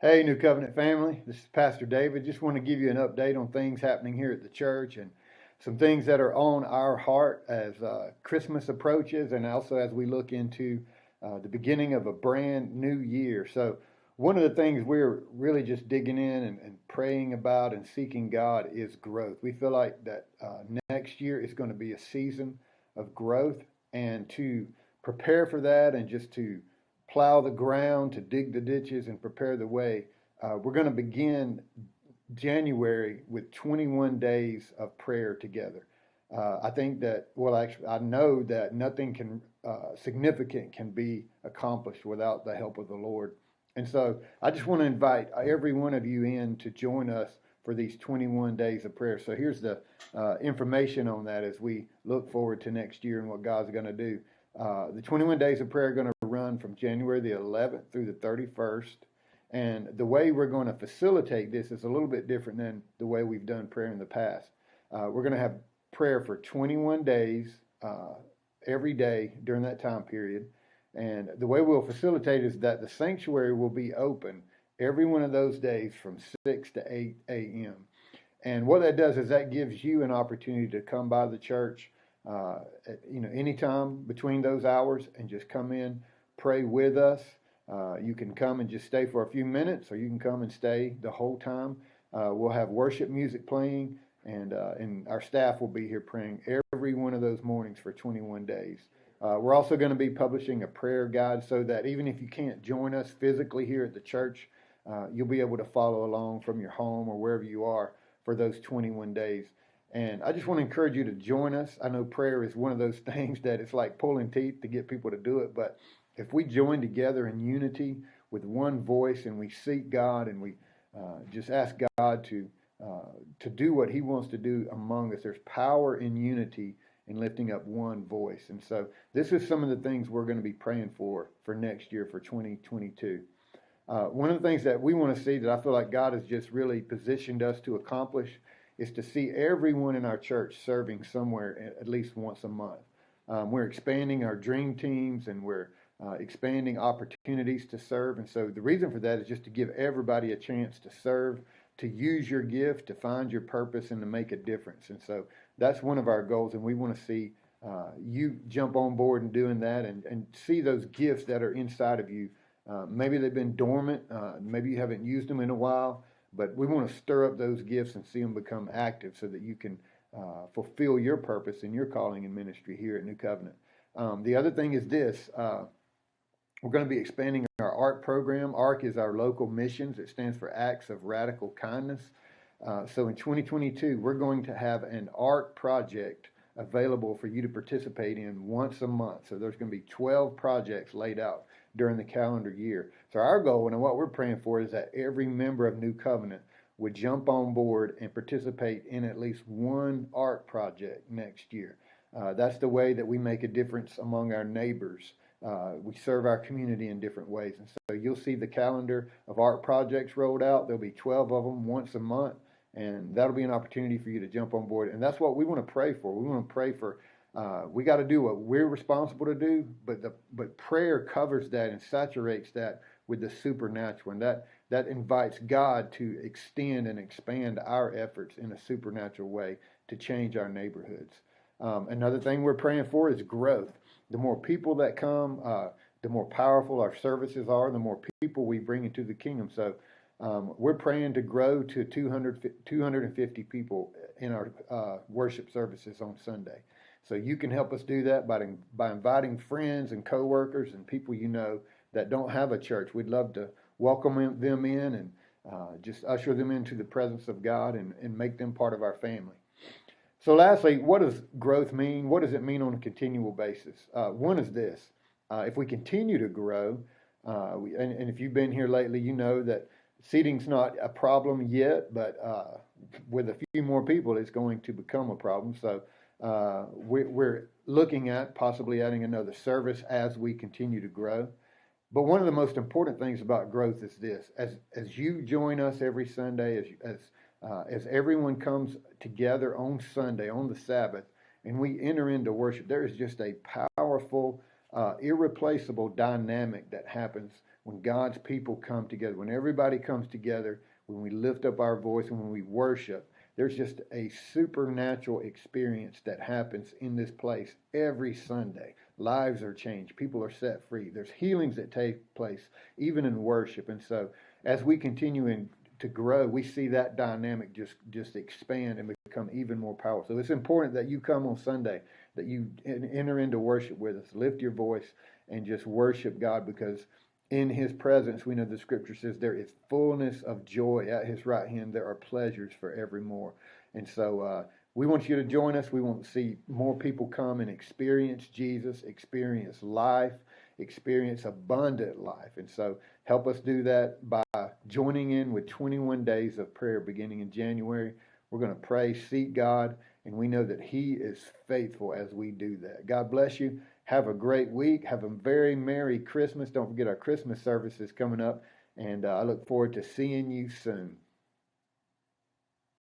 Hey, New Covenant family. This is Pastor David. Just want to give you an update on things happening here at the church and some things that are on our heart as Christmas approaches and also as we look into the beginning of a brand new year. So, one of the things we're really just digging in and praying about and seeking God is growth. We feel like that next year is going to be a season of growth, and to prepare for that and just to plow the ground, to dig the ditches and prepare the way. We're going to begin January with 21 days of prayer together. I think that, well, actually, I know that nothing significant can be accomplished without the help of the Lord. And so I just want to invite every one of you in to join us for these 21 days of prayer. So here's the information on that as we look forward to next year and what God's going to do. The 21 days of prayer are going to run from January the 11th through the 31st. And the way we're going to facilitate this is a little bit different than the way we've done prayer in the past. We're going to have prayer for 21 days every day during that time period. And the way we'll facilitate is that the sanctuary will be open every one of those days from 6 to 8 a.m. And what that does is that gives you an opportunity to come by the church anytime between those hours and just come in, pray with us. You can come and just stay for a few minutes, or you can come and stay the whole time. We'll have worship music playing, and our staff will be here praying every one of those mornings for 21 days. We're also going to be publishing a prayer guide so that even if you can't join us physically here at the church, you'll be able to follow along from your home or wherever you are for those 21 days. And I just want to encourage you to join us. I know prayer is one of those things that it's like pulling teeth to get people to do it. But if we join together in unity with one voice and we seek God and we just ask God to do what He wants to do among us, there's power in unity in lifting up one voice. And so this is some of the things we're going to be praying for next year, for 2022. One of the things that we want to see that I feel like God has just really positioned us to accomplish is to see everyone in our church serving somewhere at least once a month. We're expanding our dream teams, and we're expanding opportunities to serve. And so the reason for that is just to give everybody a chance to serve, to use your gift, to find your purpose, and to make a difference. And so that's one of our goals, and we want to see you jump on board in doing that and see those gifts that are inside of you. Maybe they've been dormant. Maybe you haven't used them in a while. But we want to stir up those gifts and see them become active so that you can fulfill your purpose and your calling in ministry here at New Covenant. The other thing is this. We're going to be expanding our ARC program. ARC is our local missions. It stands for Acts of Radical Kindness. So in 2022, we're going to have an ARC project available for you to participate in once a month. So there's going to be 12 projects laid out during the calendar year. So our goal and what we're praying for is that every member of New Covenant would jump on board and participate in at least one art project next year. That's the way that we make a difference among our neighbors. We serve our community in different ways. And so you'll see the calendar of art projects rolled out. There'll be 12 of them once a month, and that'll be an opportunity for you to jump on board. And that's what we want to pray for. We want to pray for we got to do what we're responsible to do, but prayer covers that and saturates that with the supernatural, and that invites God to extend and expand our efforts in a supernatural way to change our neighborhoods. Another thing we're praying for is growth. The more people that come, the more powerful our services are, the more people we bring into the kingdom. So we're praying to grow to 250 people in our worship services on Sunday. So you can help us do that by inviting friends and coworkers and people you know that don't have a church. We'd love to welcome them in and just usher them into the presence of God and make them part of our family. So lastly, what does growth mean? What does it mean on a continual basis? One is this. If we continue to grow, and if you've been here lately, you know that seating's not a problem yet, but with a few more people, it's going to become a problem. So we're looking at possibly adding another service as we continue to grow. But one of the most important things about growth is this: as you join us every Sunday, as everyone comes together on Sunday, on the Sabbath, and we enter into worship, there is just a powerful, irreplaceable dynamic that happens when God's people come together, when everybody comes together, when we lift up our voice and when we worship, there's just a supernatural experience that happens in this place every Sunday. Lives are changed. People are set free. There's healings that take place even in worship. And so as we continue to grow, we see that dynamic just expand and become even more powerful. So it's important that you come on Sunday, that you enter into worship with us, lift your voice, and just worship God, because in his presence, we know the scripture says there is fullness of joy at his right hand. There are pleasures forevermore. And so we want you to join us. We want to see more people come and experience Jesus, experience life, experience abundant life. And so help us do that by joining in with 21 days of prayer beginning in January. We're going to pray, seek God, and we know that he is faithful as we do that. God bless you. Have a great week. Have a very Merry Christmas. Don't forget our Christmas service is coming up, and I look forward to seeing you soon.